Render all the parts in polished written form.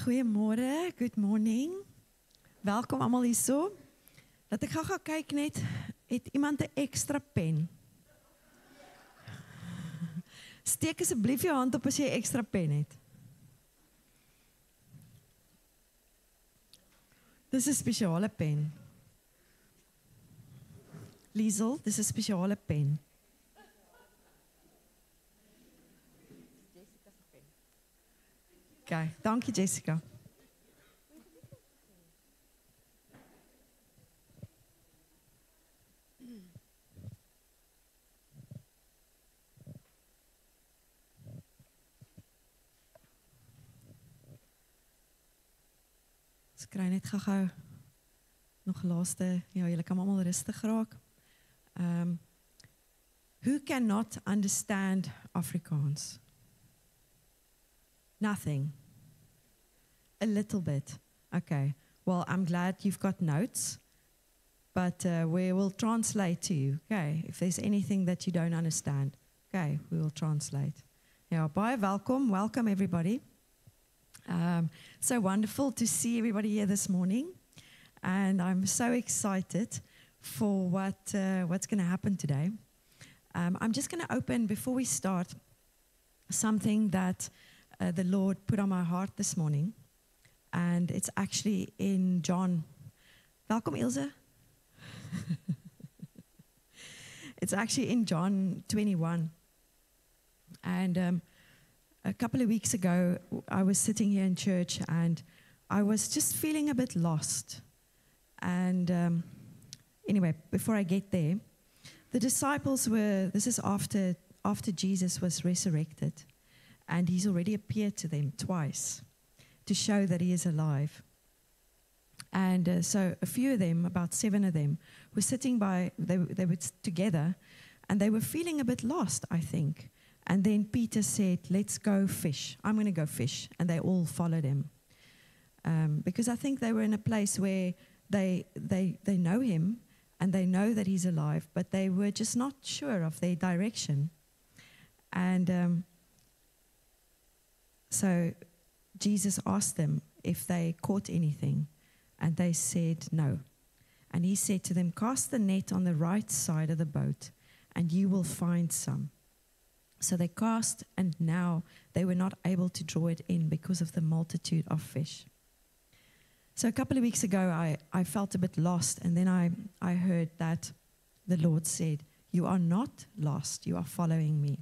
Goeiemôre, good morning. Welkom almal hierso. Laat ek gou kyk net, het iemand 'n ekstra pen? Steek asseblief jou hand op as jy 'n ekstra pen het. Dis 'n spesiale pen. Liesel, dis 'n spesiale pen. Okay, dankie Jessica. Ek kry net gou nog laaste, ja, julle kan almal rustig raak. Who cannot understand Afrikaans? Nothing. A little bit. Okay. Well, I'm glad you've got notes, but we will translate to you. Okay. If there's anything that you don't understand, okay, we will translate. Yeah, baie welkom. Welcome everybody. So wonderful to see everybody here this morning, and I'm so excited for what's going to happen today. I'm just going to open before we start something that the Lord put on my heart this morning, and it's actually in John. Welkom Ilse. It's actually in John 21, and a couple of weeks ago, I was sitting here in church and I was just feeling a bit lost. And anyway, before I get there, the disciples were, this is after Jesus was resurrected, and he's already appeared to them twice to show that he is alive. And so a few of them, about 7 of them, were sitting by, they were together, and they were feeling a bit lost, I think. And then Peter said, let's go fish. I'm going to go fish. And they all followed him. Because I think they were in a place where they know him and they know that he's alive, but they were just not sure of their direction. And so Jesus asked them if they caught anything, and they said no. And he said to them, cast the net on the right side of the boat, and you will find some. So they cast, and now they were not able to draw it in because of the multitude of fish. So a couple of weeks ago, I felt a bit lost, and then I heard that the Lord said, you are not lost, you are following me.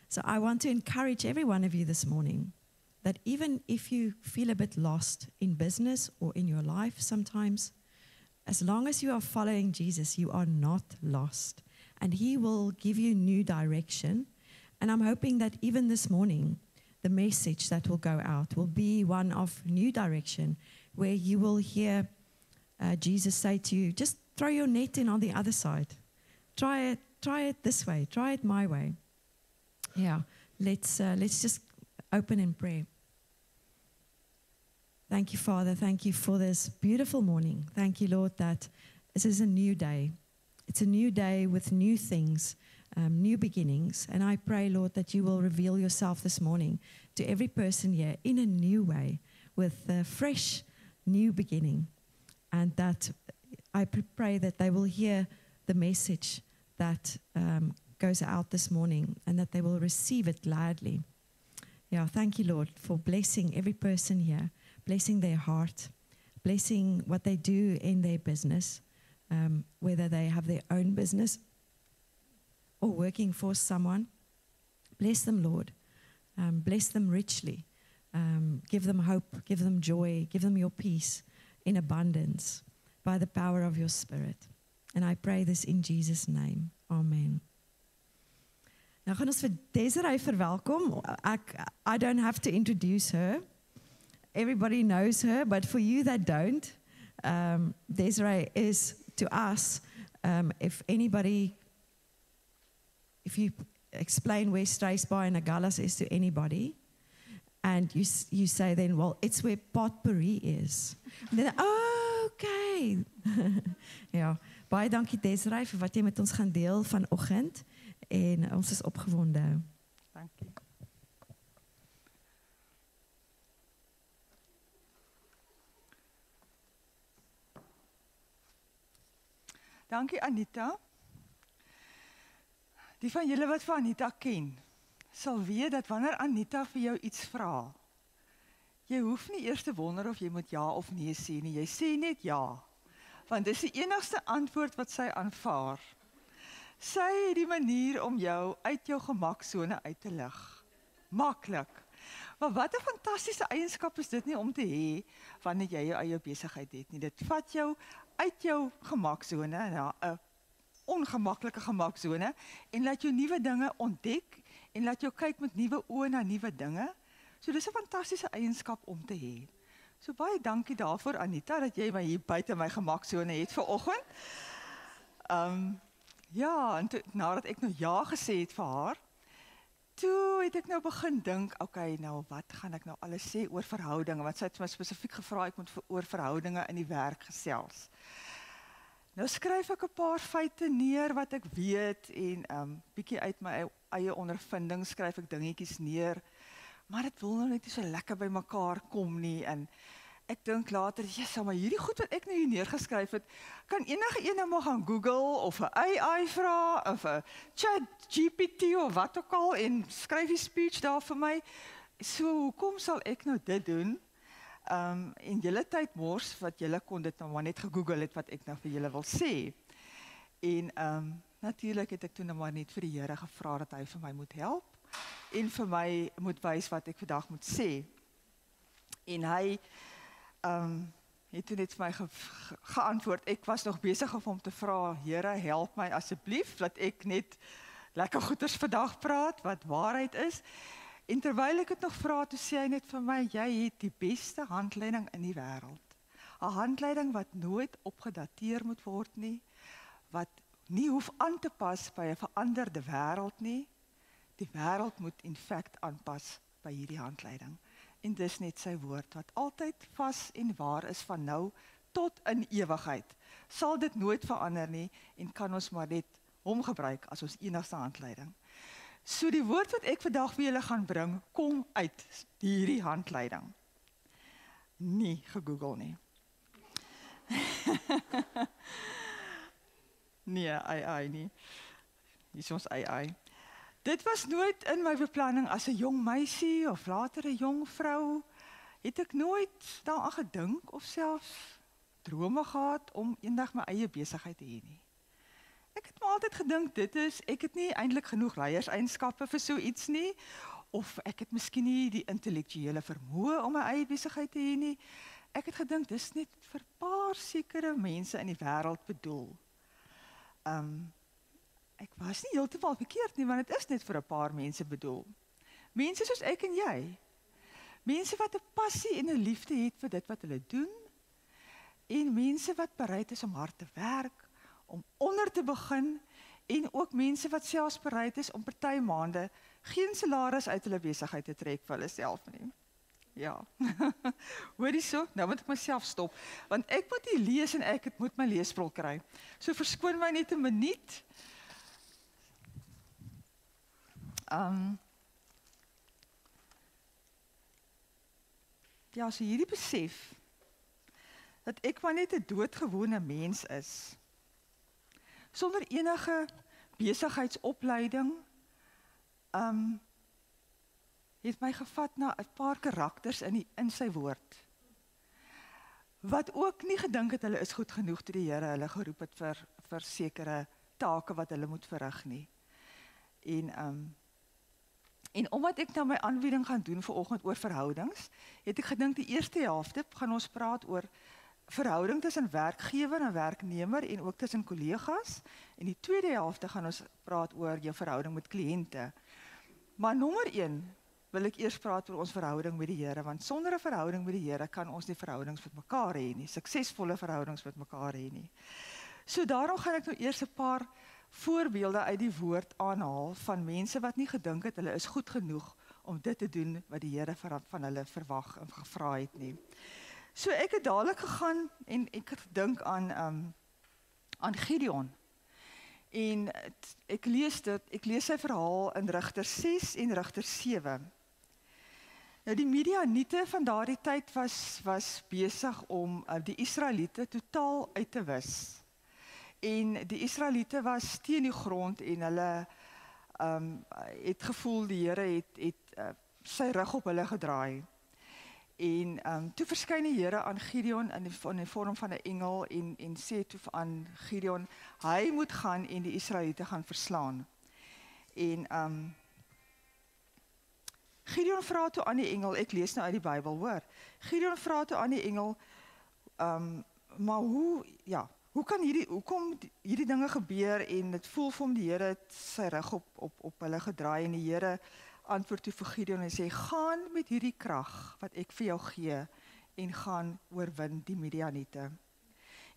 So I want to encourage every one of you this morning that even if you feel a bit lost in business or in your life sometimes, as long as you are following Jesus, you are not lost. And he will give you new direction. And I'm hoping that even this morning, the message that will go out will be one of new direction, where you will hear Jesus say to you, just throw your net in on the other side. Try it this way. Try it my way. Yeah, let's just open in prayer. Thank you, Father. Thank you for this beautiful morning. Thank you, Lord, that this is a new day. It's a new day with new things. New beginnings, and I pray, Lord, that you will reveal yourself this morning to every person here in a new way, with a fresh new beginning, and that I pray that they will hear the message that goes out this morning, and that they will receive it gladly. Yeah, thank you, Lord, for blessing every person here, blessing their heart, blessing what they do in their business, whether they have their own business or working for someone. Bless them, Lord. Bless them richly. Give them hope, give them joy, give them your peace in abundance by the power of your Spirit. And I pray this in Jesus' name. Amen. Nou gaan ons vir Desiree verwelkom. I don't have to introduce her. Everybody knows her, but for you that don't, Desiree is to us, if you explain where Struisbaai and Agulhas is to anybody, and you say then, well, it's where Potpourri is. And then, oh, okay. Ja, baie dankie Desiree vir wat jy met ons gaan deel vanoggend, en ons is opgewonde. Dankie. Dankie Anita. Die van julle wat vir Anita ken, sal weet dat wanneer Anita vir jou iets vra, jy hoef nie eers te wonder of jy moet ja of nee sê nie, jy sê net ja. Want dis die enigste antwoord wat sy aanvaar. Sy het die manier om jou uit jou gemaksone uit te lig. Maklik. Maar wat 'n fantastiese eienskap is dit nie om te hê wanneer jy jou eie besigheid het nie. Dit vat jou uit jou gemaksone, na 'n ongemaklike gemaksone en laat jou nuwe dinge ontdek en laat jou kyk met nuwe oë na nuwe dinge. So dis 'n fantastiese eienskap om te hê. So baie dankie daarvoor Anita dat jy my hier buite my gemaksone het vanoggend. Ja, en nadat ek nou ja gesê het vir haar, toe het ek nou begin dink, okay, nou wat gaan ek nou alles sê oor verhoudinge, want sy het my spesifiek gevra ek moet oor verhoudinge in die werk gesels. Nou skryf ek 'n paar feite neer wat ek weet en bietjie uit my eie ondervinding skryf ek dingetjies neer, maar dit wil nou net nie so lekker by mekaar kom nie en ek dink later, maar hierdie goed wat ek nou hier neergeskryf het, kan enige een nou maar gaan Google of 'n AI vra of 'n ChatGPT of wat ook al en skryf die speech daar vir my. So hoekom sal ek nou dit doen? En julle tyd mors wat julle kon dit nou maar net gegoogel het wat ek nou vir julle wil sê. En natuurlik het ek toe nou maar net vir die Here gevra dat hy vir my moet help en vir my moet wys wat ek vandag moet sê. En hy het toe net vir my geantwoord, ek was nog besig om te vra, Here, help my asseblief, dat ek net lekker goeders vandag praat, wat waarheid is. En terwyl ek het nog vra, toe sê hy net vir my, jy het die beste handleiding in die wêreld. 'n Handleiding wat nooit opgedateer moet word nie, wat nie hoef aan te pas by 'n veranderde wêreld nie. Die wêreld moet in feite aanpas by hierdie handleiding. En dis net sy woord wat altyd vas en waar is van nou tot in ewigheid. Sal dit nooit verander nie en kan ons maar net hom gebruik as ons enigste handleiding. So die woord wat ek vandag vir julle gaan bring, kom uit hierdie handleiding. Nie gegoogel nie. Nee, AI nie. Hier is ons AI. Dit was nooit in my beplanning as 'n jong meisie of later 'n jong vrou. Het ek nooit daaraan gedink of selfs drome gehad om eendag my eie besigheid te hê nie. Ek het maar altyd gedink ek het nie eintlik genoeg leierseienskappe vir so iets nie, of ek het miskien nie die intellektuele vermoë om my eie besigheid te hê nie. Ek het gedink dis net vir 'n paar sekere mense in die wêreld bedoel. Ek was nie heeltemal verkeerd nie, want dit is net vir 'n paar mense bedoel. Mense soos ek en jy. Mense wat 'n passie en 'n liefde het vir dit wat hulle doen. En mense wat bereid is om hard te werk, om onder te begin. En ook mense wat selfs bereid is om party maande geen salaris uit hulle besigheid te trek vir hulle self nie. Ja, hoorie so, nou moet ek myself stop. Want ek moet hier lees en ek moet my leesbril kry. So verskoon my net 'n minuut. Ja, so hierdie besef, dat ek maar net 'n doodgewone mens is, sonder enige besigheidsopleiding, het my gevat na 'n paar karakters in sy woord, wat ook nie gedink het hulle is goed genoeg toe die Here hulle geroep het vir sekere take wat hulle moet verrig nie. En omdat ek nou my aanbieding gaan doen vanoggend oor verhoudings, het ek gedink die eerste helfte gaan ons praat oor verhouding tussen werkgewer en werknemer en ook tussen kollegas. En die tweede helfte gaan ons praat oor jou verhouding met kliënte. Maar nommer 1 wil ek eers praat oor ons verhouding met die Here, want sonder 'n verhouding met die Here kan ons nie verhoudings met mekaar hê nie, suksesvolle verhoudings met mekaar hê nie. So daarom gaan ek nou eers 'n paar voorbeelde uit die woord aanhaal van mense wat nie gedink het hulle is goed genoeg om dit te doen wat die Here van hulle verwag en gevra het nie. So ek het dadelik gegaan en ek het gedink aan Gideon. En ek lees sy verhaal in Rigter 6 en Rigter 7. Nou die Midianiete van daardie tyd was besig om die Israeliete totaal uit te wis. En die Israeliete was teen die grond en hulle het gevoel die Here het sy rug op hulle gedraai. En toe verskyn die Here aan Gideon in die vorm van 'n engel en sê toe aan Gideon, hy moet gaan en die Israeliete gaan verslaan. En Gideon vra toe aan die engel, ek lees nou uit die Bybel, hoor. Gideon vra toe aan die engel, maar hoe kom hierdie dinge gebeur en dit voel vir hom die Here het sy rug op hulle gedraai en die Here antwoord toe vir Gideon en sê, gaan met hierdie krag wat ek vir jou gee en gaan oorwin die Midianiete.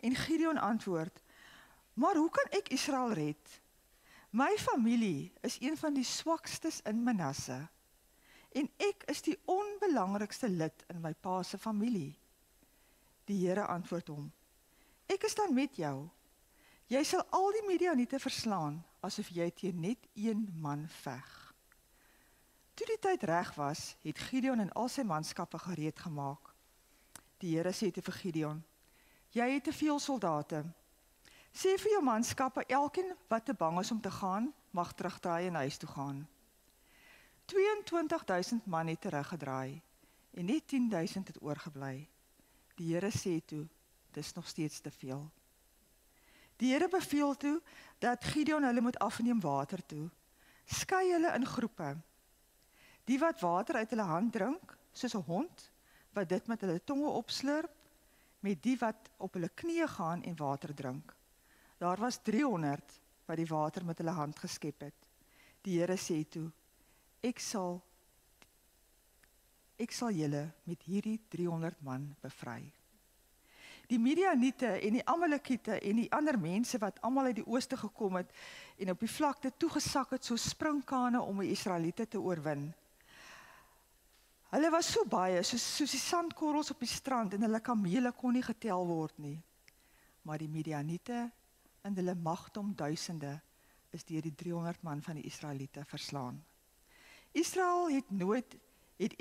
En Gideon antwoord, maar hoe kan ek Israel red? My familie is een van die swakstes in Manasse en ek is die onbelangrikste lid in my pa se familie. Die Here antwoord hom, ek is dan met jou. Jy sal al die Midianiete verslaan asof jy teen net een man veg. Toe die tyd reg was, het Gideon en al sy manskappe gereed gemaak. Die Here sê te vir Gideon, jy het te veel soldate. Sê vir jou manskappe, elkeen wat te bang is om te gaan, mag terugdraai en huis toe gaan. 22.000 man het teruggedraai en net 10.000 het oorgebly. Die Here sê toe, dis nog steeds te veel. Die Here beveel toe dat Gideon hulle moet afneem water toe. Skei hulle in groepe. Die wat water uit hulle hand drink, soos 'n hond, wat dit met hulle tonge opslurp, met die wat op hulle knieë gaan en water drink. Daar was 300 wat die water met hulle hand geskep het. Die Here sê toe, ek sal julle met hierdie 300 man bevry. Die Midianiete en die Amalekiete en die ander mense wat almal uit die ooste gekom het en op die vlakte toegesak het so springkane om die Israeliete te oorwin. Hulle was so baie, soos die sandkorrels op die strand en hulle kamele kon nie getel word nie. Maar die Midianiete in hulle magdom duisende is deur die 300 man van die Israeliete verslaan. Israel het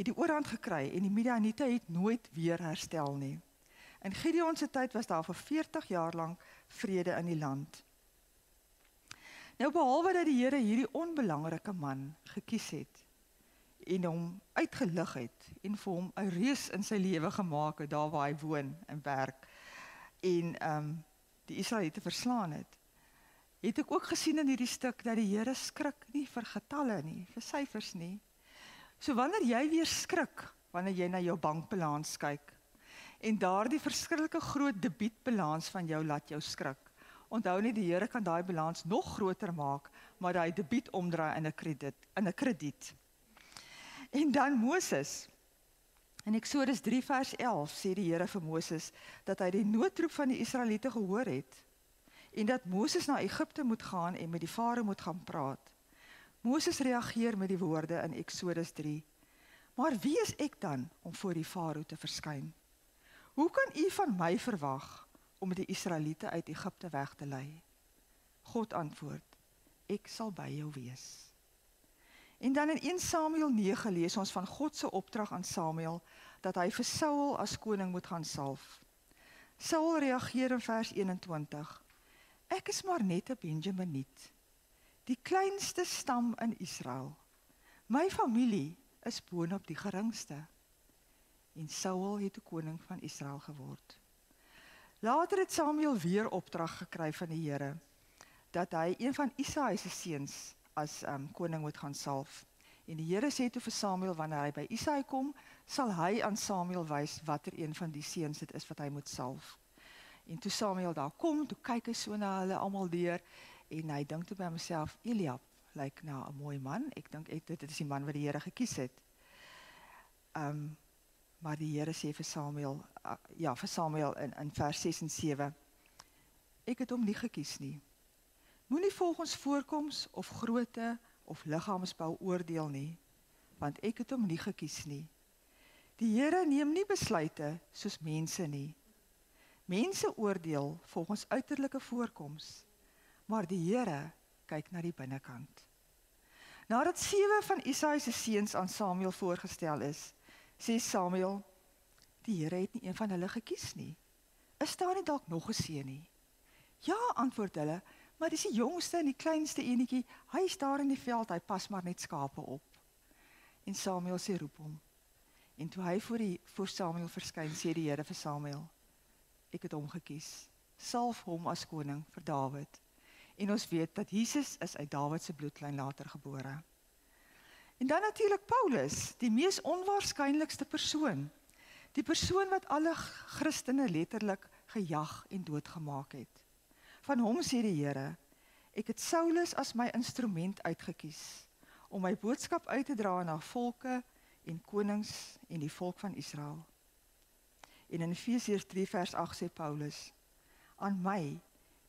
die oorhand gekry en die Midianiete het nooit weer herstel nie. In Gideon se tyd was daar vir 40 jaar lank vrede in die land. Nou behalwe dat die Here hierdie onbelangrike man gekies het en hom uitgelig het en vir hom 'n reus in sy lewe gemaak het daar waar hy woon en werk en die Israeliete verslaan het ek ook gesien in hierdie stuk dat die Here skrik nie vir getalle nie, vir syfers nie. So wanneer jy weer skrik, wanneer jy na jou bankbalans kyk en daardie verskriklike groot debietbalans van jou laat jou skrik. Onthou net, die Here kan daai balans nog groter maak, maar daai debiet omdraai in 'n krediet. En dan Moses. In Eksodus 3 vers 11 sê die Here vir Moses dat hy die noodroep van die Israeliete gehoor het en dat Moses na Egipte moet gaan en met die farao moet gaan praat. Moses reageer met die woorde in Eksodus 3. Maar wie is ek dan om voor die farao te verskyn? Hoe kan u van my verwag om die Israeliete uit Egipte weg te lei? God antwoord, ek sal by jou wees. En dan in 1 Samuel 9 lees ons van God se opdrag aan Samuel, dat hy vir Saul as koning moet gaan salf. Saul reageer in vers 21, ek is maar net 'n Benjaminiet, die kleinste stam in Israel. My familie is boonop die geringste. En Saul het die koning van Israel geword. Later het Samuel weer opdrag gekry van die Here, dat hy een van Isaï se seuns as koning moet gaan salf. En die Here sê toe vir Samuel, wanneer hy by Isaï kom, sal hy aan Samuel wys watter een van die seuns dit is wat hy moet salf. En toe Samuel daar kom, toe kyk hy so na hulle almal deur, en hy dink toe by homself, Eliab lyk na 'n mooi man, ek dink dit is die man wat die Here gekies het. Maar die Here sê vir Samuel in vers 6 en 7, ek het hom nie gekies nie. Moenie volgens voorkoms of grootte of liggaamsbou oordeel nie, want ek het hom nie gekies nie. Die Here neem nie besluite soos mense nie. Mense oordeel volgens uiterlike voorkoms, maar die Here kyk na die binnekant. Nadat 7 van Isaï se seuns aan Samuel voorgestel is, sê Samuel, die Here het nie een van hulle gekies nie. Is daar nie dalk nog 'n seun nie? Ja, antwoord hulle, maar dis die jongste en die kleinste enetjie, hy is daar in die veld, hy pas maar net skape op. En Samuel sê, roep hom. En toe hy voor Samuel verskyn, sê die Here vir Samuel, ek het hom gekies, salf hom as koning vir Dawid. En ons weet dat Jesus is uit Dawid se bloedlyn later gebore. En dan natuurlik Paulus, die mees onwaarskynlikste persoon. Die persoon wat alle Christene letterlik gejag en doodgemaak het. Van hom sê die Here, ek het Saulus as my instrument uitgekies, om my boodskap uit te dra na volke en konings en die volk van Israel. En in Efesiërs 3 vers 8 sê Paulus, aan my,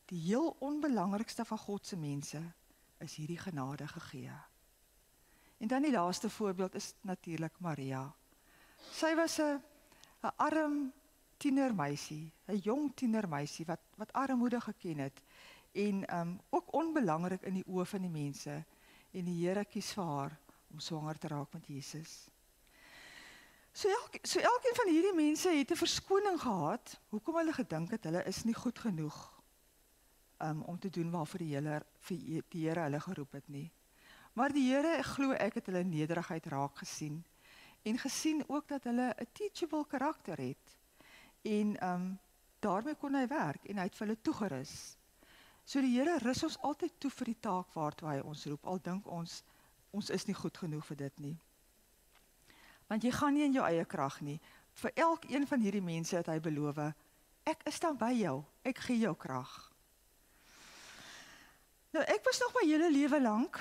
die heel onbelangrikste van God se mense, is hierdie genade gegee. En dan die laaste voorbeeld is natuurlik Maria. Sy was 'n arm tienermeisie, 'n jong tienermeisie wat armoede geken het en ook onbelangrik in die oë van die mense. En die Here kies vir haar om swanger te raak met Jesus. So elkeen van hierdie mense het 'n verskoning gehad, hoekom hulle gedink het hulle is nie goed genoeg om te doen waarvoor die Here hulle geroep het nie. Maar die Here, glo ek, het hulle nederigheid raak gesien en gesien ook dat hulle 'n teachable karakter het. En daarmee kon hy werk en hy het vir hulle toegerus. So die Here rus ons altyd toe vir die taak waartoe hy ons roep, al dink ons is nie goed genoeg vir dit nie. Want jy gaan nie in jou eie krag nie. Vir elkeen van hierdie mense het hy beloof, ek is dan by jou, ek gee jou krag. Nou, ek was nog my hele lewe lank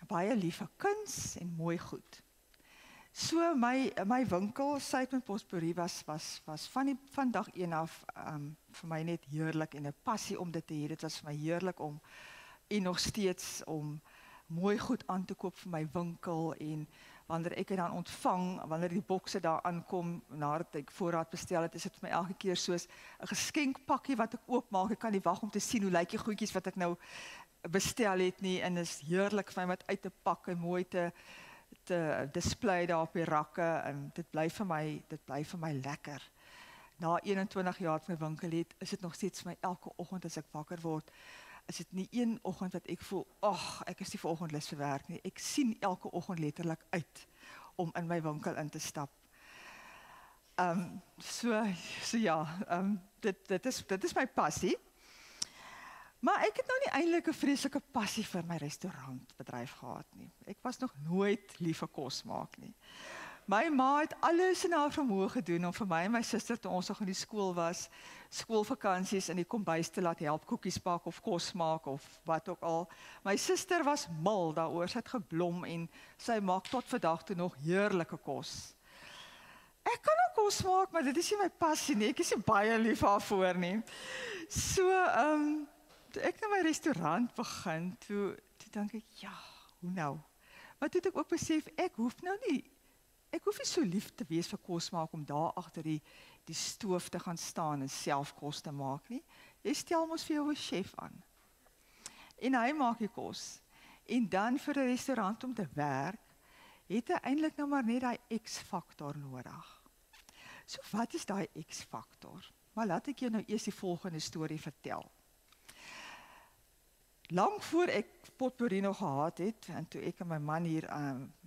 baie lief vir kuns en mooi goed. So my winkel, Suid met Potpourri, was van dag 1 af vir my net heerlik en 'n passie om dit te hê. Dit was vir my heerlik om en nog steeds om mooi goed aan te koop vir my winkel en wanneer ek dit dan ontvang, wanneer die bokse daar aankom, nadat ek voorraad bestel het, is dit vir my elke keer soos 'n geskenkpakkie wat ek oopmaak. Ek kan nie wag om te sien hoe lyk die goedjies wat ek nou bestel het nie, en is heerlik vir my om uit te pak en mooi te display daar op die rakke, en dit bly vir my lekker. Na 21 jaar wat my winkel het, is dit nog steeds vir my elke oggend as ek wakker word, is dit nie een oggend wat ek voel, ek is nie vanoggend lus vir werk nie. Ek sien elke oggend letterlik uit om in my winkel in te stap. Dit is my passie. Maar ek het nou nie eintlik 'n vreeslike passie vir my restaurantbedryf gehad nie. Ek was nog nooit lief vir kos maak nie. My ma het alles in haar vermoë gedoen om vir my en my suster, toe ons nog in die skool was, skoolvakansies in die kombuis te laat help, koekies bak of kos maak of wat ook al. My suster was mal daaroor, sy het geblom en sy maak tot vandag toe nog heerlike kos. Ek kan ook kos maak, maar dit is nie my passie nie. Ek is nie baie lief daarvoor nie. So, toe ek na my restaurant begin, toe dink ek, ja, hoe nou? Maar toe het ek ook besef, ek hoef nie so lief te wees vir kos maak om daar agter die stoof te gaan staan en self kos te maak nie. Jy stel mos vir jou 'n chef aan. En hy maak die kos. En dan vir 'n restaurant om te werk, het hy eintlik nou maar net daai X-faktor nodig. So wat is daai X-faktor? Maar laat ek jou nou eers die volgende storie vertel. Lang voor ek Potpourri nog gehad het, en toe ek en my man hier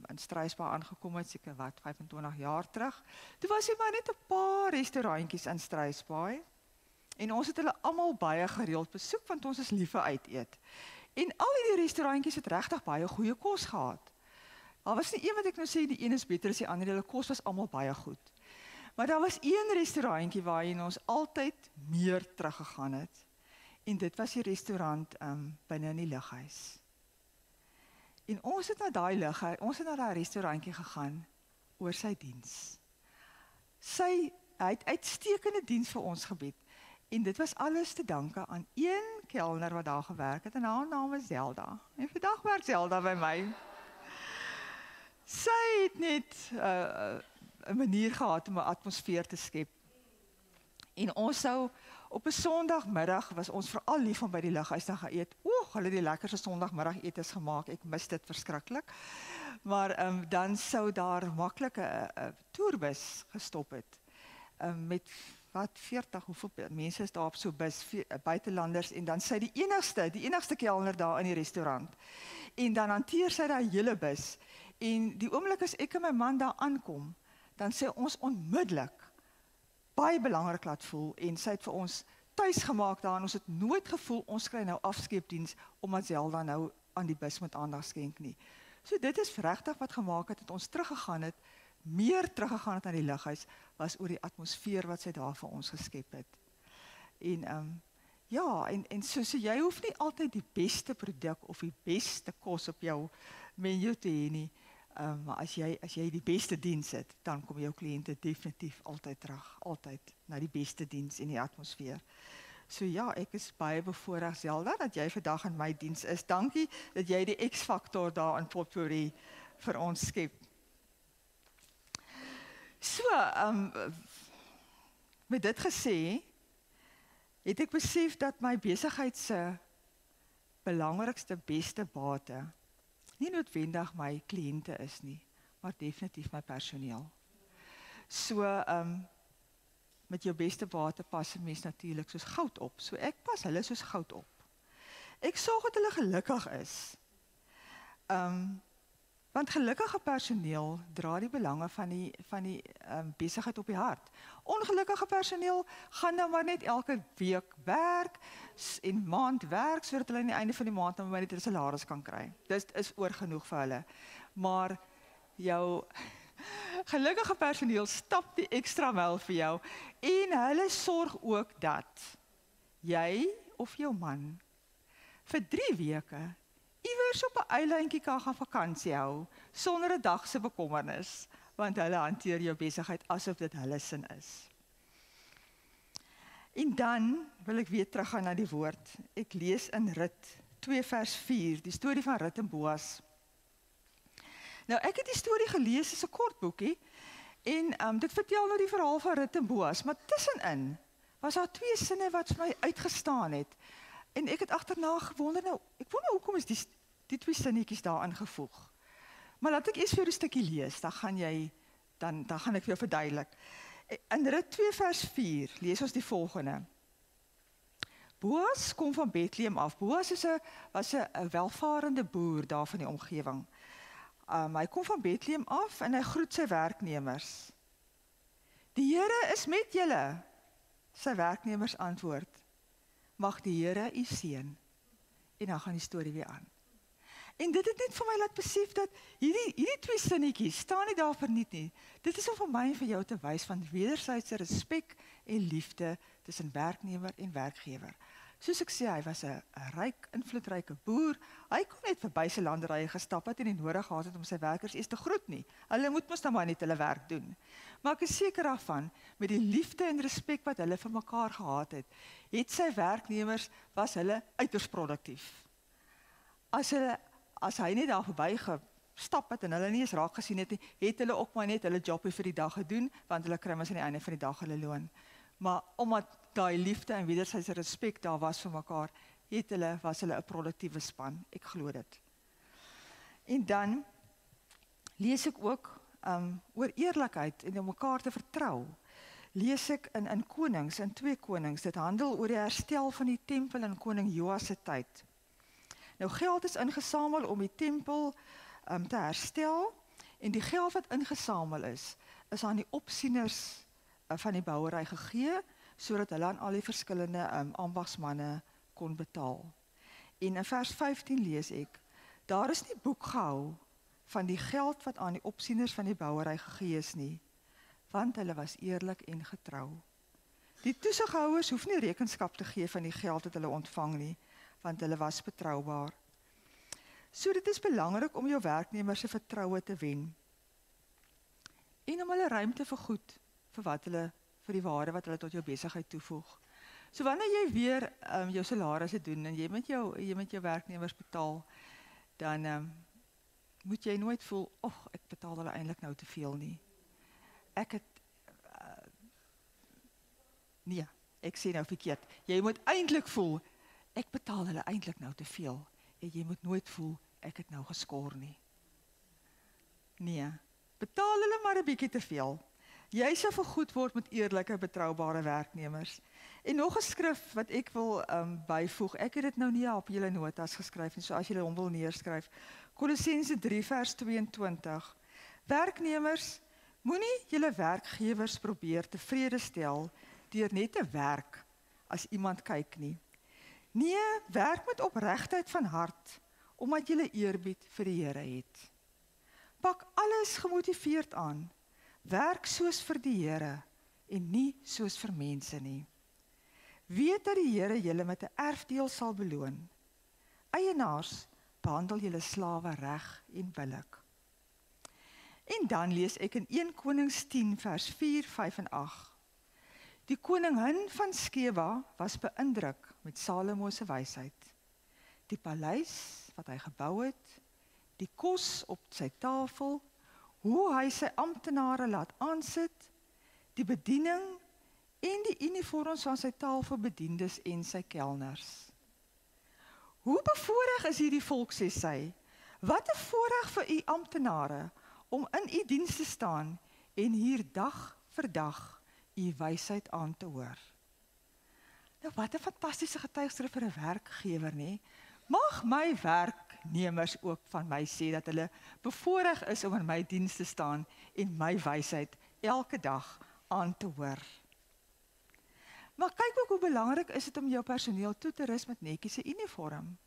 in Struisbaai aangekom het, seker 25 jaar terug, toe was hy maar net 'n paar restaurantjies in Struisbaai, en ons het hulle almal baie gereeld besoek, want ons is lief vir uit eet. En al die restaurantjies het regtig baie goeie kos gehad. Daar was nie een wat ek nou sê, die een is beter as die ander, hulle kos was almal baie goed. Maar daar was een restaurantjie waarheen ons altyd meer teruggegaan het. En dit was die restaurant binne in die lughuis. En ons het na daai restaurantjie gegaan oor sy diens. Hy het uitstekende diens vir ons gebied. En dit was alles te danke aan een kelner wat daar gewerk het, en haar naam is Zelda. En vandag werk Zelda by my. Sy het net 'n manier gehad om 'n atmosfeer te skep. En ons sou op 'n Sondagmiddag, was ons veral lief om by die lughuis te gaan eet. Hulle het die lekkerste Sondagmiddageters gemaak, ek mis dit verskriklik. Maar dan sou daar maklik 'n toerbus gestop het, met hoeveel mense is daar op so bus, buitelanders, en dan sy die enigste kelner daar in die restaurant. En dan hanteer sy daai hele bus. En die oomblik as ek en my man daar aankom, dan sê ons onmiddellik, baie belangrik laat voel, en sy het vir ons tuis gemaak daar, en ons het nooit gevoel, ons kry nou afskeepdiens, omdat Zelda nou aan die bus met aandag skenk nie. So dit is regtig wat gemaak het, dat ons meer teruggegaan het aan die lighuis, was oor die atmosfeer wat sy daar vir ons geskep het. En ja, en so jy hoef nie altyd die beste produk of die beste kos op jou menu te hê nie, maar as jy die beste diens het, dan kom jou kliënte definitief altyd terug, altyd na die beste diens en die atmosfeer. So ja, ek is baie bevoorreg, Zelda, dat jy vandag in my diens is. Dankie dat jy die X-faktor daar in Potpourri vir ons skep. So, met dit gesê, het ek besef dat my besigheid se belangrikste, beste bate nie noodwendig my kliënte is nie, maar definitief my personeel. So, met jou beste bate pas 'n mens natuurlik soos goud op. So ek pas hulle soos goud op. Ek sorg dat hulle gelukkig is. Want gelukkige personeel dra die belange van die besigheid op die hart. Ongelukkige personeel gaan nou maar net elke week werk en maand werk, sodat hulle aan die einde van die maand nou maar net hulle salaris kan kry. Dit is oor genoeg vir hulle. Maar jou gelukkige personeel stap die ekstra myl vir jou en hulle sorg ook dat jy of jou man vir 3 weke iewers op 'n eilandjie kan gaan vakansie hou, sonder 'n dag se bekommernis, want hulle hanteer jou besigheid asof dit hulle sin is. En dan wil ek weer teruggaan na die woord. Ek lees in Rut 2 vers 4, die storie van Rut en Boas. Nou, ek het die storie gelees, dit is 'n kort boekie, en dit vertel nou die verhaal van Rut en Boas, maar tussenin was daar 2 sinne wat vir my uitgestaan het. En ek het agterna gewonder, nou, ek wonder hoekom is die 2 sinnetjies daar ingevoeg. Maar laat ek eers vir jou 'n stukkie lees, dan gaan ek vir jou verduidelik. In Rut 2 vers 4 lees ons die volgende. Boas kom van Bethlehem af. Boas was 'n welvarende boer daar van die omgewing. Hy kom van Bethlehem af en hy groet sy werknemers. Die Here is met julle, sy werknemers antwoord. Mag die Here u seën. En dan gaan die storie weer aan. En dit het net vir my laat besef dat hierdie 2 sinnetjies staan nie daar verniet nie. Dit is om vir my en vir jou te wys van wederwysige respek en liefde tussen werknemer en werkgewer. Soos ek sê, hy was 'n ryk, invloedryke boer. Hy kon net verby sy landerye gestap het en nie nodig gehad het om sy werkers eers te groet nie. Hulle moet mos nou maar net hulle werk doen. Maar ek is seker daarvan, met die liefde en respek wat hulle vir mekaar gehad het sy werknemers, was hulle uiters produktief. As hy net daar verby gestap het en hulle nie eens raak gesien het nie, het hulle ook maar net hulle jobie vir die dag gedoen, want hulle kry mos aan die einde van die dag hulle loon. Maar omdat daai liefde en wederwysige respek daar was vir mekaar, was hulle 'n produktiewe span. Ek glo dit. En dan lees ek ook oor eerlikheid en om mekaar te vertrou. Lees ek in Konings, in 2 Konings, dit handel oor die herstel van die tempel in koning Joas se tyd. Nou geld is ingesamel om die tempel te herstel, en die geld wat ingesamel is aan die opsieners van die bouery gegee, sodat hulle aan al die verskillende ambagsmanne kon betaal. En in vers 15 lees ek, daar is nie boek gehou van die geld wat aan die opsieners van die bouery gegee is nie, want hulle was eerlik en getrou. Die toesighouers hoef nie rekenskap te gee van die geld wat hulle ontvang nie, want hulle was betroubaar. So dit is belangrik om jou werknemers se vertroue te wen, en om hulle ruimte vergoed vir die waarde wat hulle tot jou besigheid toevoeg. So wanneer jy weer jou salarisse doen en jy met jou werknemers betaal, dan moet jy nooit voel, ek betaal hulle eintlik nou te veel nie. Nee, ek sê nou verkeerd. Jy moet eintlik voel, ek betaal hulle eintlik nou te veel. En jy moet nooit voel, ek het nou geskoor nie. Nee, betaal hulle maar 'n bietjie te veel. Jy sal vergoed word met eerlike, betroubare werknemers. En nog 'n skrif wat ek wil byvoeg. Ek het dit nou nie op julle notas geskryf nie, so as julle hom wil neerskryf. Kolossense 3 vers 22. Werknemers, moenie julle werkgewers probeer tevrede stel deur net te werk as iemand kyk nie. Nee, werk met opregtheid van hart, omdat julle eerbied vir die Here het. Pak alles gemotiveerd aan. Werk soos vir die Here en nie soos vir mense nie. Weet dat die Here julle met 'n erfdeel sal beloon. Eienaars, behandel julle slawe reg en billik. En dan lees ek in 1 Konings 10 vers 4, 5 en 8. Die koningin van Skeba was beïndruk met Salomo se wysheid. Die paleis wat hy gebou het, die kos op sy tafel, hoe hy sy amptenare laat aansit, die bediening en die uniforms van sy tafelbediendes en sy kelners. Hoe bevoorreg is hierdie volk, sê sy. Wat 'n voorreg vir u amptenare om in u diens te staan en hier dag vir dag u wysheid aan te hoor. Nou wat 'n fantastiese getuigskrif vir 'n werkgewer, nê? Mag my werknemers ook van my sê dat hulle bevoorreg is om in my diens te staan en my wysheid elke dag aan te hoor. Maar kyk ook hoe belangrik is dit om jou personeel toe te rus met netjies 'n uniform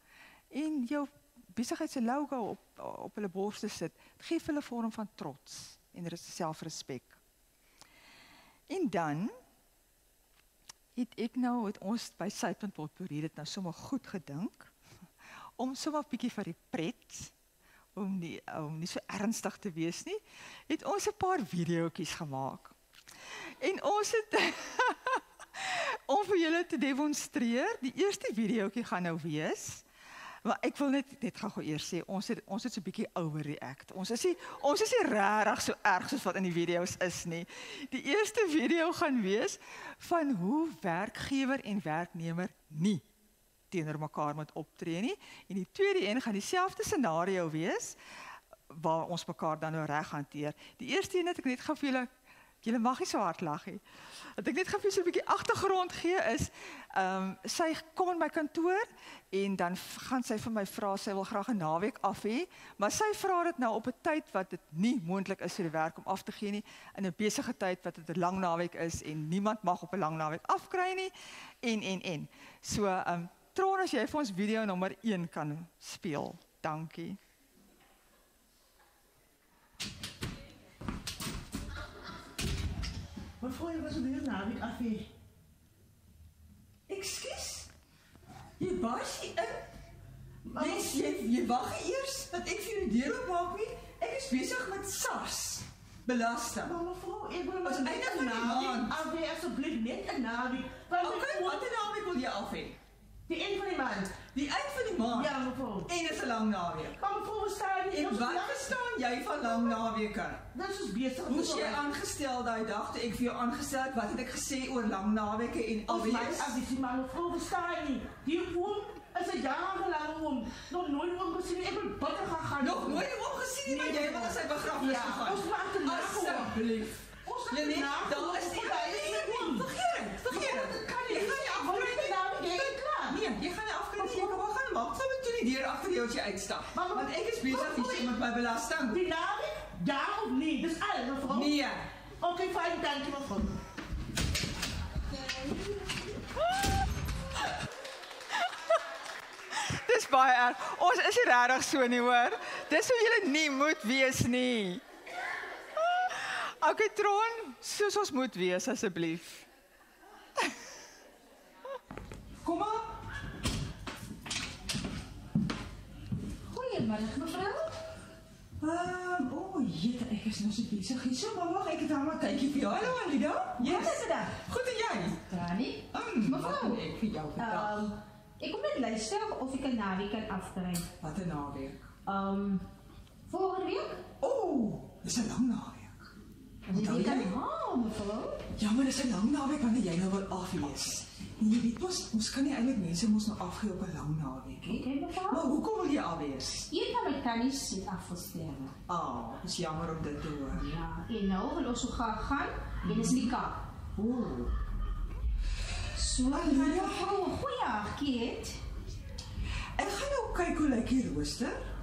en jou besigheid se logo op hulle borste sit. Dit gee hulle 'n vorm van trots en selfrespek. En dan het ons by Suidpunt Potpourri dit nou sommer goed gedink om sommer 'n bietjie vir die pret, om nie so ernstig te wees nie, het ons 'n paar videoetjies gemaak. En ons het om vir julle te demonstreer, die eerste videoetjie gaan nou wees, maar ek wil net gou eers sê, ons het so 'n bietjie overreact. Ons is nie regtig so erg soos wat in die video's is nie. Die eerste video gaan wees van hoe werkgewer en werknemer nie teenoor mekaar moet optree nie. En die tweede een gaan dieselfde scenario wees, waar ons mekaar dan nou reg hanteer. Die eerste een het ek net gou vir julle mag nie so hard lag nie. Wat ek net gou vir so 'n bietjie agtergrond gee is, sy kom in my kantoor en dan gaan sy vir my vra, sy wil graag 'n naweek af hê, maar sy vra dit nou op 'n tyd wat dit nie moontlik is vir die werk om af te gee nie, in 'n besige tyd wat dit 'n lang naweek is en niemand mag op 'n lang naweek afkry nie, en. So, Tron, as jy vir ons video nommer 1 kan speel. Dankie. Mevrouw, je was op de naweek af hier. Ekskuus? Jy was hier in? Jy wag eers dat ek vir jou die deur oopmaak nie? Ek is besig met SARS. Belasting. Maar mevrouw, ik wil Was net einde van een die naweek maand. af hier, alsjeblieft, net een naweek. Want Oké, ik- wat 'n naweek wil jy af hê? Die eind van die maand. Die eind van die maand? Ja, mevrouw. En dit is 'n lang naweek. Maar mevrouw, we staan niet. En wat verstaan jy van lang naweke? Dat is dus bezig. Moes jy aangestel daai dag toe ek vir jou aangestel het? Wat het ek gesê oor lang naweke en Als mijn alweer? advies, maar mevrouw, we staan niet. Die oom is een jarenlang oom. Nog nooit oom gezien. Ik wil buiten gaan. Nog nooit oom gesien nie, maar Nee, jy wil aan sy begrafnis ja, gegaan. ons maak het na gewoon. Asseblief. Ons maak Jy het net, na daar gewoon. is die Vergeet het. Vergeet het. Dat kan Jy niet. gaan nie Want afkry die naweek, nie. jy is klaar. Nee, jy gaan nie afkry nie. Jy kan maar gaan maak. Sal met toe die deur agter jou as jy uitstap. Maar- Want ek is besig hier met my belasting. Die naweek, ja of nee? Dus alles, mevrouw. Nee. Oké, fijn, dank je mevrouw. Dis baie erg. Ons is nie regtig so nie, hoor. Dis hoe julle nie moet wees nie. Okay, Tron, soos ons moet wees asseblief. Kom maar. Goedemiddag, mevrouw. Jette, ek is nou so besig hier. So, maar wag, ek het daar maar kykie vir jou. Hallo, Alida. Wat is dit dan? Goed en jy? Trani? Wat Mevrouw, kan ek vir jou vertel? ik kom net luisteren of ik een naweek kan afkrijgen. Wat 'n naweek. Volgende week? Dis 'n lang naweek. Onthou Jy kan jy? mevrou. Ja, maar dis 'n lang naweek wanneer jy nou wil afwees. En jy weet ons kan nie eintlik mense mos nou afgee op 'n lang naweek nie. Okay, mevrou. Maar hoekom wil jy afwees? Een van my tannies het afgestorwe. Dis jammer om dit te hoor. Ja, en nou wil ons so graag gaan en is nie Kaap. Ooh. So, mevrou, goeie Keet. Ek gaan nou kyk hoe lyk die rooster.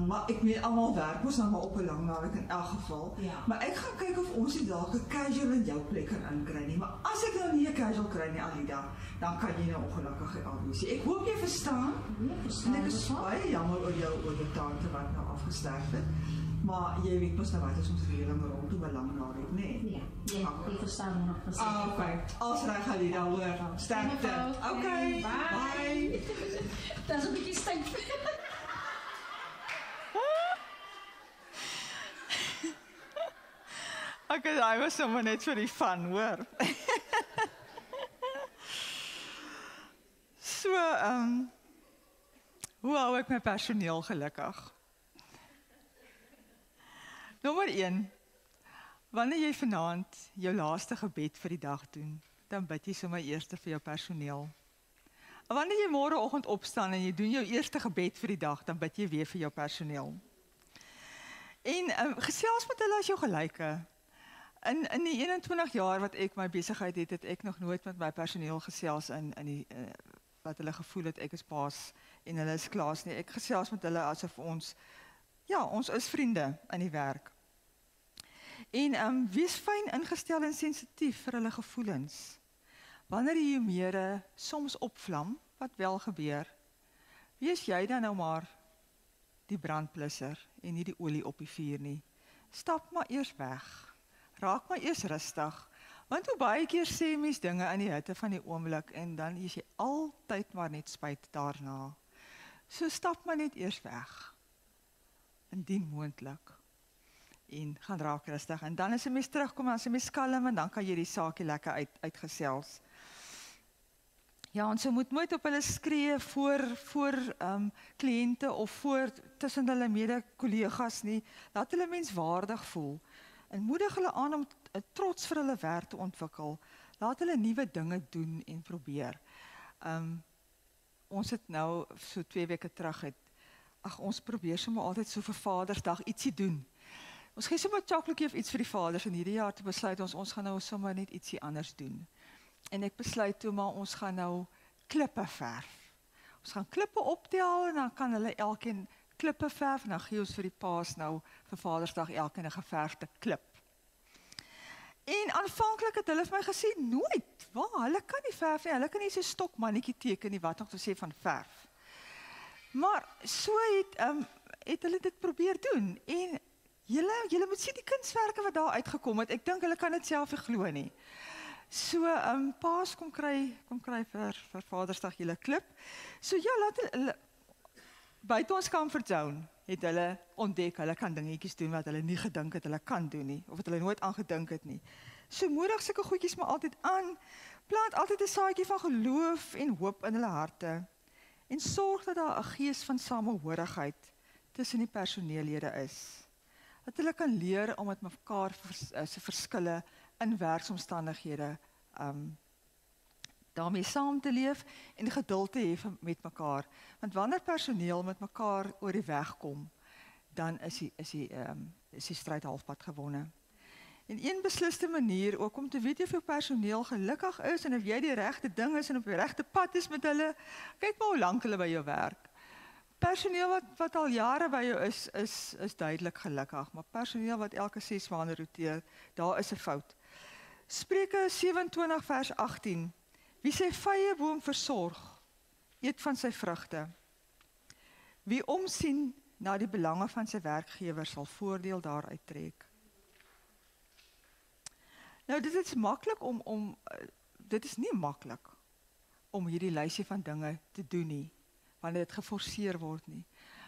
Maar ek weet almal werk mos nou maar op 'n lang naweek in elk geval. Ja. Maar ek gaan kyk of ons nie dalk 'n casual in jou plek kan inkry nie. Maar as ek nou nie 'n casual kry nie, Alida, dan kan jy nou ongelukkig afwees. Ek hoop jy verstaan. Ja, verstaan, En ek is mevrou. baie jammer oor jou tante wat nou afgesterf het. Maar jy weet mos nou wat is ons reëling rondom 'n lang naweek, nê? Ja, jy verstaan 100%. Okay. Als reg Alida, hoor. Sterkte. Mevrou. Okay. Bye. Dat is 'n bietjie stink. Okay, hy was sommer net vir die fun, hoor. So, hoe hou ek my personeel gelukkig? Nommer 1. Wanneer jy vanaand jou laaste gebed vir die dag doen, dan bid jy sommer eers vir jou personeel. En wanneer jy môreoggend opstaan en jy doen jou eerste gebed vir die dag, dan bid jy weer vir jou personeel. En gesels met hulle as jou gelyke. In die 21 jaar wat ek my besigheid het, het ek nog nooit met my personeel gesels in die wat hulle gevoel het ek is baas en hulle is klaas nie. Ek gesels met hulle asof ons is vriende in die werk. En wees fyn ingestel en sensitief vir hulle gevoelens. Wanneer die humere soms opvlam, wat wel gebeur, wees jy dan nou maar die brandblusser en nie die olie op die vuur nie. Stap maar eers weg. Raak maar eers rustig, want hoe baie keer sê mens dinge in die hitte van die oomblik en dan is jy altyd maar net spyt daarna. So stap maar net eers weg, indien moontlik, en gaan raak rustig. En dan as jy mens terugkom, dan is jy mens kalm en dan kan jy die saakie lekker uitgesels. Ja, en so moet nooit op hulle skree voor kliënte of tussen hulle mede-kollegas nie. Laat hulle menswaardig voel. En moedig hulle aan om 'n trots vir hulle werk te ontwikkel. Laat hulle nuwe dinge doen en probeer. Ons het nou so 2 weke terug ons probeer sommer altyd so vir Vadersdag ietsie doen. Ons gee sommer 'n chocoladekie of iets vir die vaders en hierdie jaar te besluit ons gaan nou sommer net ietsie anders doen. En ek besluit toe maar ons gaan nou klippe verf. Ons gaan klippe optel en dan kan hulle elkeen klippe verf en dan gee ons vir die paas nou vir Vadersdag elkeen 'n geverfde klip. En aanvanklik het hulle vir my gesê nooit, hulle kan nie verf nie, hulle kan nie so 'n stokmannetjie teken nie, wat nog te sê van verf. Maar so het hulle dit probeer doen en julle moet sien die kunswerke wat daar uitgekom het. Ek dink hulle kan dit self nie glo nie. So paas kom kry vir Vadersdag julle klip. So ja, laat hulle buite ons comfort zone het hulle ontdek, hulle kan dingetjies doen wat hulle nie gedink het hulle kan doen nie, of wat hulle nooit aan gedink het nie. So moedig sulke goedjies maar altyd aan, plant altyd 'n saadjie van geloof en hoop in hulle harte, en sorg dat daar 'n gees van samehorigheid tussen die personeellede is. Dat hulle kan leer om met mekaar se verskille in werksomstandighede daarmee saam te leef en geduld te hê met mekaar. Want wanneer personeel met mekaar oor die weg kom, dan is die stryd halfpad gewonne. En een besliste manier ook om te weet of jou personeel gelukkig is en of jy die regte ding is en op die regte pad is met hulle, kyk maar hoe lank hulle by jou werk. Personeel wat al jare by jou is duidelik gelukkig, maar personeel wat elke 6 maande roteer, daar is 'n fout. Spreuke 27 vers 18. Wie sy vrye boom versorg, eet van sy vrugte. Wie omsien na die belange van sy werkgewer sal voordeel daaruit trek. Nou dit is maklik dit is nie maklik om hierdie lysie van dinge te doen nie, wanneer dit geforseer word nie.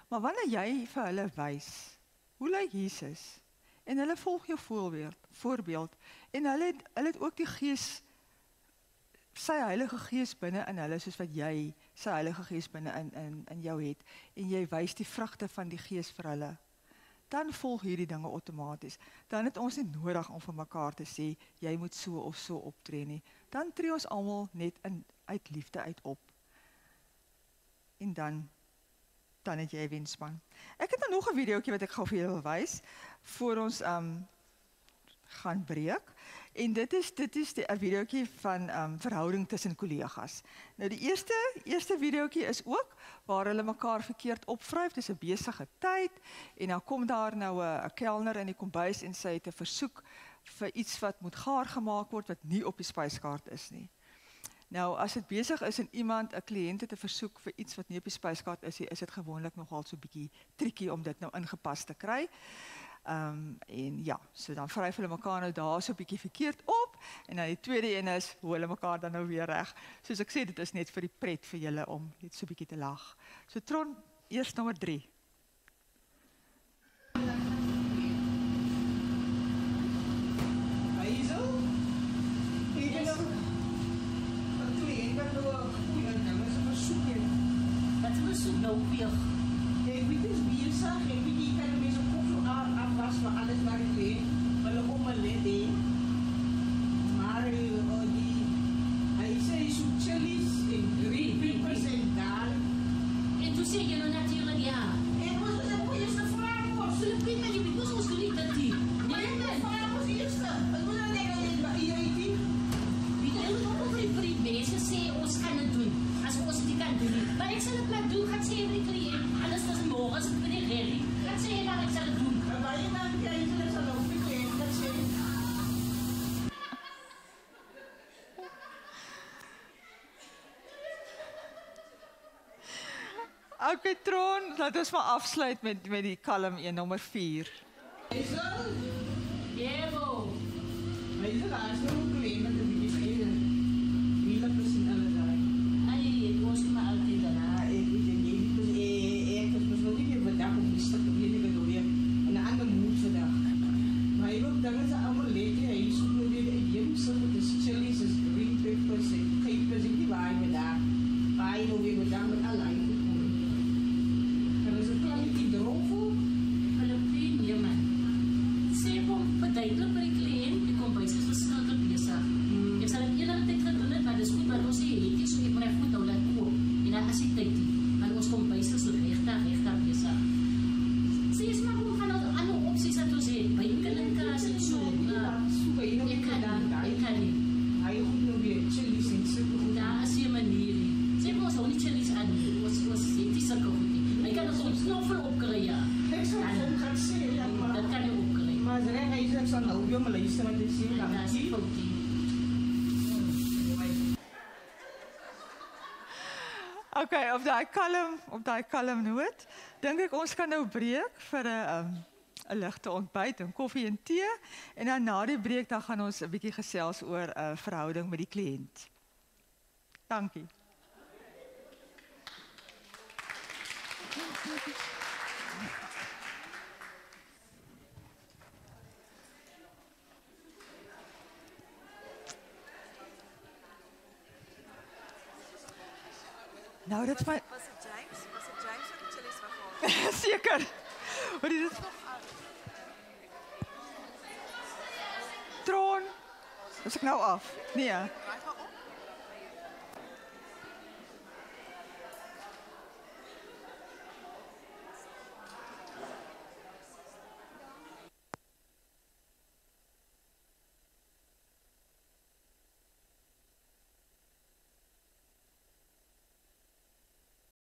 Maar wanneer jy vir hulle wys, hoe lyk Jesus? En hulle volg jou voorbeeld en hulle het ook die Gees, sy Heilige Gees binne in hulle, soos wat jy sy Heilige Gees binne in jou het, en jy wys die vrugte van die Gees vir hulle, dan volg hierdie dinge outomaties. Dan het ons nie nodig om vir mekaar te sê, jy moet so of so optree nie. Dan tree ons almal net uit liefde uit op. En dan het jy wenspan. Ek het nog 'n videoetjie wat ek gou vir julle wil wys, voor ons gaan breek. En dit is 'n videoetjie van verhouding tussen kollegas. Nou die eerste videoetjie is ook waar hulle mekaar verkeerd opvryf. Dis 'n besige tyd en dan kom daar nou 'n kelner in die kombuis en sy het 'n versoek vir iets wat moet gaar gemaak word wat nie op die spyskaart is nie. Nou as dit besig is en 'n kliënt het 'n versoek vir iets wat nie op die spyskaart is dit gewoonlik nogal so 'n bietjie triekie om dit nou ingepas te kry. En ja, so dan vryf hulle mekaar nou daar so 'n bietjie verkeerd op en dan die tweede een is hoe hulle mekaar dan nou weer reg. Soos ek sê, dit is net vir die pret vir julle om net so 'n bietjie te lag. So Tron, eers nommer 3. Nou weer. Ek weet dis besig, ek weet jy kan mense kop so afwas vir alles wat ek weet, hulle omelet hê. Maar hy sê so chilies en green peppers en daal. En toe sê jy nou natuurlijk ja. En ons moet 'n goeie vraag voor. Filipijn, maar jy weet mos ons geliefd dat die. Maar ek het vraag ons eerste. Ek moet nou net jy weet. Wie het ook vir die mense sê ons kan dit doen. As ons dit kan doen. Maar ek sal dit laat doen, gaan sê vir die kliënt. Alles was môre as vir die rally. Gaan sê maar ek sal dit doen. Maar jy maar jy sal ook vir kliënt dat sê. Okay Tron, laat ons maar afsluit met die kalm een, nommer 4. Jevo. Maar jy laat as nou kliënt met 'n bietjie skielik. Wie laat presies alles daai. Ai, ek was maar altyd daar. Ek het besluit nie vandag om die stuk te weer en 'n ander moed vandag. Maar ek wil dan is almal lekker. Hy soek nou weer 'n jemse met die chilies, is green peppers en capers en die waai met daar. Waai nou weer met dan met allei. En is het klaar met die droogvoer? Filipijn, nee man. Sê kom verduidelik vir die kliënt, die kombuis is verskriklik besig. Ek sal dit enige tyd gedoen het, maar dis goed wat ons sê, het jy so ek maar goed nou laat koop. En dan as die tyd die, maar ons kombuis is regtig besig. Sê is maar hoe gaan nou ander opsies dat ons het, by kinderkaas en so. Ek kan nie. Hy goed nou weer chilies en sulke goed. Daar is jy manier nie. Sê ons hou nie chilies aan nie, ons het die sulke goed nie. Hy kan ons knoffel opkry, ja. Ek sal hom gaan sê, Dat kan jy opkry. maar as hy sê ek sal nou weer my luister wat hy sê, En daar is die foutjie. Okay, op daai kalm noot, dink ek ons kan nou breek vir 'n ligte ontbyt en koffie en tee en dan na die breek dan gaan ons 'n bietjie gesels oor 'n verhouding met die kliënt. Dankie. Nou dit my Was het James? Was het James wat die chilies weggehaal? seker. Wat is dit? Tron. Is ek nou af? Nee. Raai maar